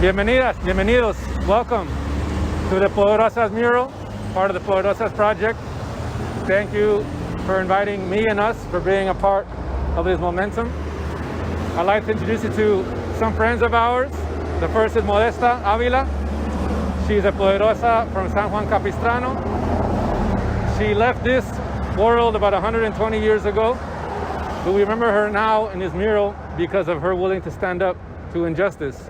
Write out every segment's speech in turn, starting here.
Bienvenidas, bienvenidos. Welcome to the Poderosas mural, part of the Poderosas project. Thank you for inviting me and us for being a part of this momentum. I'd like to introduce you to some friends of ours. The first is Modesta Avila. She's a Poderosa from San Juan Capistrano. She left this world about 120 years ago, but we remember her now in this mural because of her willing to stand up to injustice.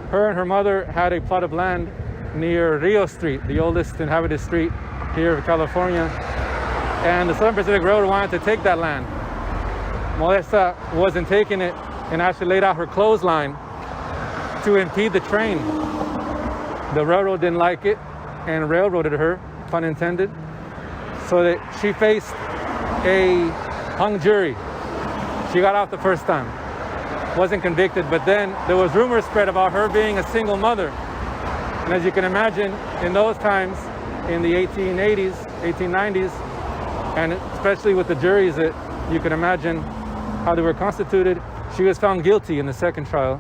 Her and her mother had a plot of land near Rio Street, the oldest inhabited street here in California, and the Southern Pacific Railroad wanted to take that land. Modesta wasn't taking it and actually laid out her clothesline to impede the train. The railroad didn't like it and railroaded her, pun intended, so that she faced a hung jury. She got off the first time, wasn't convicted, but then there was rumors spread about her being a single mother. And as you can imagine, in those times, in the 1880s, 1890s, and especially with the juries that you can imagine how they were constituted, she was found guilty in the second trial,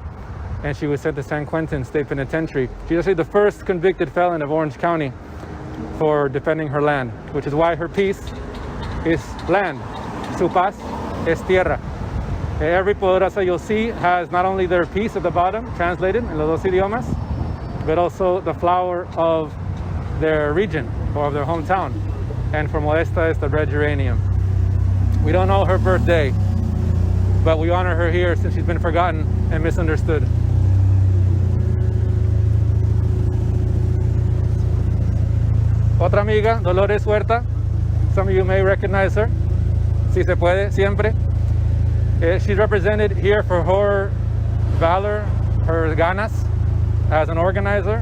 and she was sent to San Quentin State Penitentiary. She's actually the first convicted felon of Orange County for defending her land, which is why her piece is land. Su paz es tierra. Every Poderosa you'll see has not only their piece at the bottom, translated in los dos idiomas, but also the flower of their region or of their hometown. And for Modesta, it's the red geranium. We don't know her birthday, but we honor her here since she's been forgotten and misunderstood. Otra amiga, Dolores Huerta. Some of you may recognize her. Si se puede, siempre. She's represented here for her valor, her ganas as an organizer.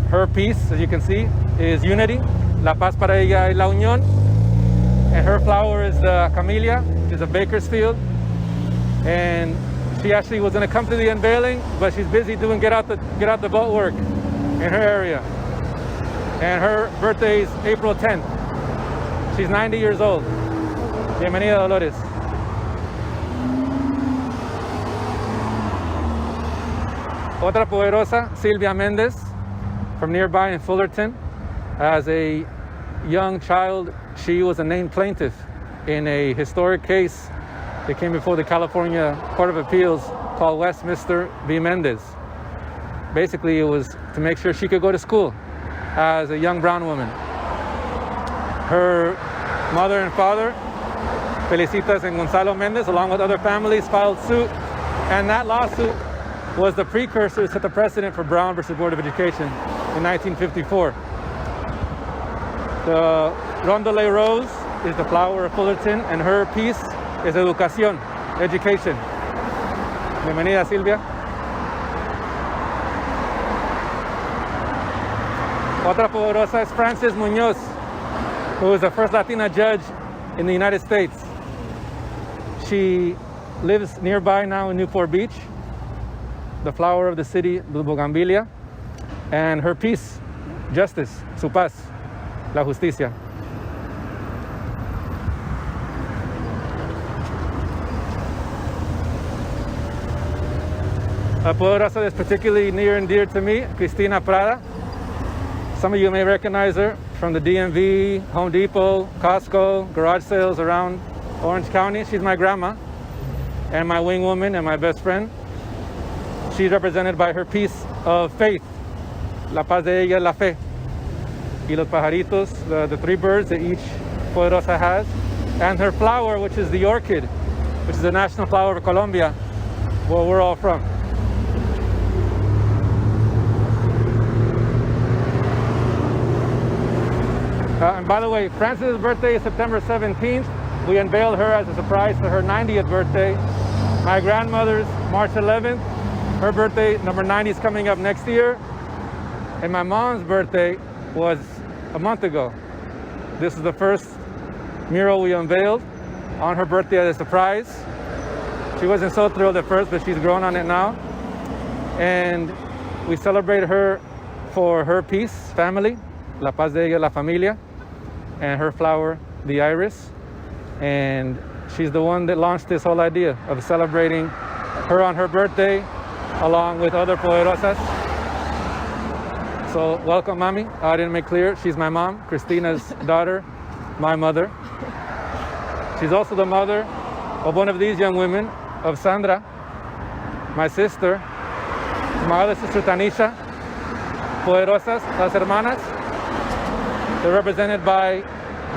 Her piece, as you can see, is unity. La paz para ella y la unión. And her flower is the camellia, which is a Bakersfield. And she actually was going to come to the unveiling, but she's busy doing get out the boat work in her area. And her birthday is April 10th. She's 90 years old. Bienvenida, Dolores. Otra Poderosa, Silvia Mendez, from nearby in Fullerton. As a young child, she was a named plaintiff in a historic case that came before the California Court of Appeals called Westminster v. Mendez. Basically, it was to make sure she could go to school as a young brown woman. Her mother and father, Felicitas and Gonzalo Mendez, along with other families, filed suit, and that lawsuit was the precursor to set the precedent for Brown versus Board of Education in 1954. The Rondelet Rose is the flower of Fullerton, and her piece is Educación, education. Bienvenida, Silvia. Otra Poderosa is Frances Muñoz, who is the first Latina judge in the United States. She lives nearby now in Newport Beach, the flower of the city, the Bougainvillea, and her piece, Justice, Su Paz, La Justicia. A Poderosa that's particularly near and dear to me, Cristina Prada. Some of you may recognize her from the DMV, Home Depot, Costco, garage sales around Orange County. She's my grandma and my wing woman and my best friend. She's represented by her piece of faith, La paz de ella, la fe. Y los pajaritos, the three birds that each Poderosa has. And her flower, which is the orchid, which is the national flower of Colombia, where we're all from. And by the way, Frances' birthday is September 17th. We unveiled her as a surprise for her 90th birthday. My grandmother's March 11th. Her birthday, number 90, is coming up next year. And my mom's birthday was a month ago. This is the first mural we unveiled on her birthday as a surprise. She wasn't so thrilled at first, but she's grown on it now. And we celebrate her for her piece, family, La paz de ella, la familia, and her flower, the iris. And she's the one that launched this whole idea of celebrating her on her birthday along with other Poderosas. So welcome, Mami. I didn't make clear, she's my mom, Christina's daughter, my mother. She's also the mother of one of these young women, of Sandra, my sister, my other sister Tanisha. Poderosas, las hermanas. They're represented by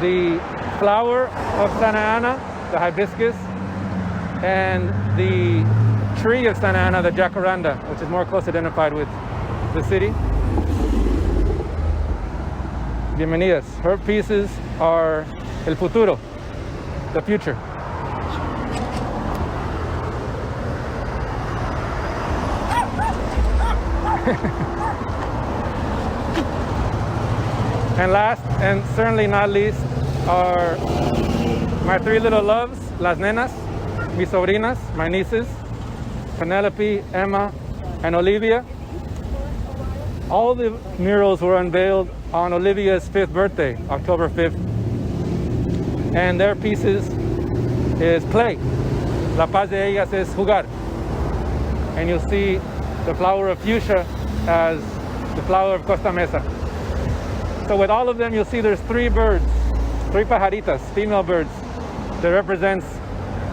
the flower of Santa Ana, the hibiscus, and the tree of Santa Ana, the jacaranda, which is more closely identified with the city. Bienvenidas. Her pieces are el futuro, the future. And last, and certainly not least, are my three little loves, las nenas, mis sobrinas, my nieces, Penelope, Emma, and Olivia. All the murals were unveiled on Olivia's 5th birthday, October 5th. And their pieces is play. La paz de ellas es jugar. And you'll see the flower of fuchsia as the flower of Costa Mesa. So with all of them, you'll see there's three birds, three pajaritas, female birds, that represents,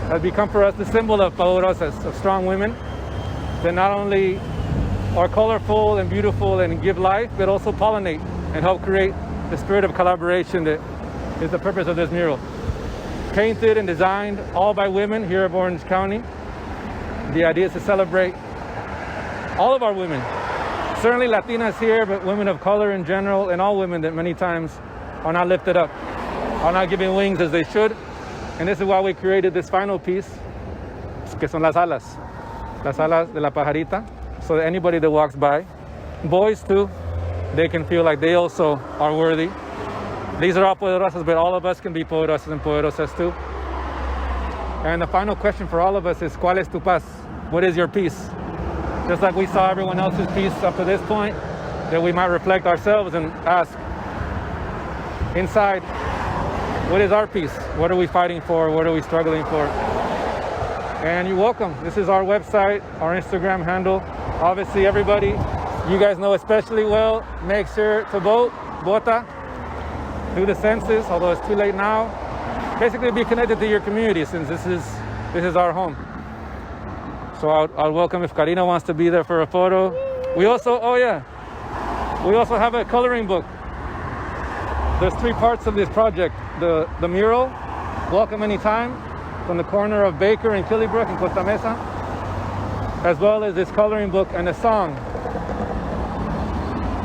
has become for us the symbol of Poderosas, of strong women, that not only are colorful and beautiful and give life, but also pollinate and help create the spirit of collaboration that is the purpose of this mural. Painted and designed all by women here of Orange County. The idea is to celebrate all of our women. Certainly Latinas here, but women of color in general, and all women that many times are not lifted up, are not given wings as they should. And this is why we created this final piece, que son las alas de la pajarita, so that anybody that walks by, boys too, they can feel like they also are worthy. These are all Poderosas, but all of us can be Poderosas and Poderosas too. And the final question for all of us is, ¿cuál es tu paz? What is your peace? Just like we saw everyone else's piece up to this point, that we might reflect ourselves and ask, inside, what is our peace? What are we fighting for? What are we struggling for? And you're welcome. This is our website, our Instagram handle. Obviously, everybody, you guys know especially well, make sure to vote, vota, do the census, although it's too late now. Basically, be connected to your community, since this is our home. So I'll welcome if Karina wants to be there for a photo. We also, we also have a coloring book. There's three parts of this project. The mural, welcome anytime, from the corner of Baker and Killybrook in Costa Mesa, as well as this coloring book and a song.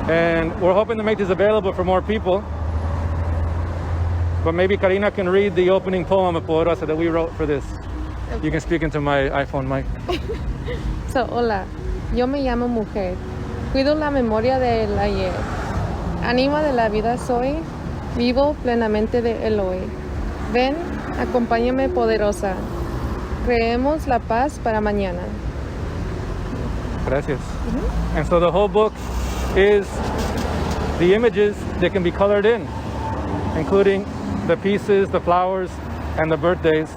And we're hoping to make this available for more people. But maybe Karina can read the opening poem of Poderosa that we wrote for this. Okay. You can speak into my iPhone mic. So, hola, yo me llamo mujer. Cuido la memoria del ayer. Anima de la vida soy. Vivo plenamente de el hoy. Ven, acompáñame poderosa. Creemos la paz para mañana. Gracias. And so the whole book is the images that can be colored in, including the pieces, the flowers, and the birthdays,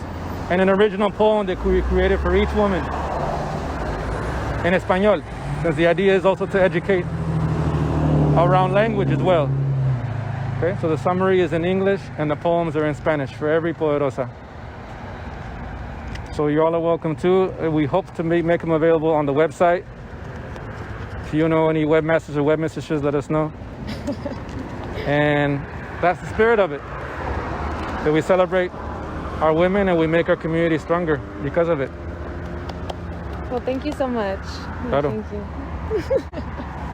and an original poem that we created for each woman in Espanol, because the idea is also to educate around language as well. Okay, so the summary is in English and the poems are in Spanish for every Poderosa. So you all are welcome too. We hope to make them available on the website. If you know any webmasters or webmistresses, let us know. And that's the spirit of it, that we celebrate our women and we make our community stronger because of it. Well, thank you so much. Claro. Thank you.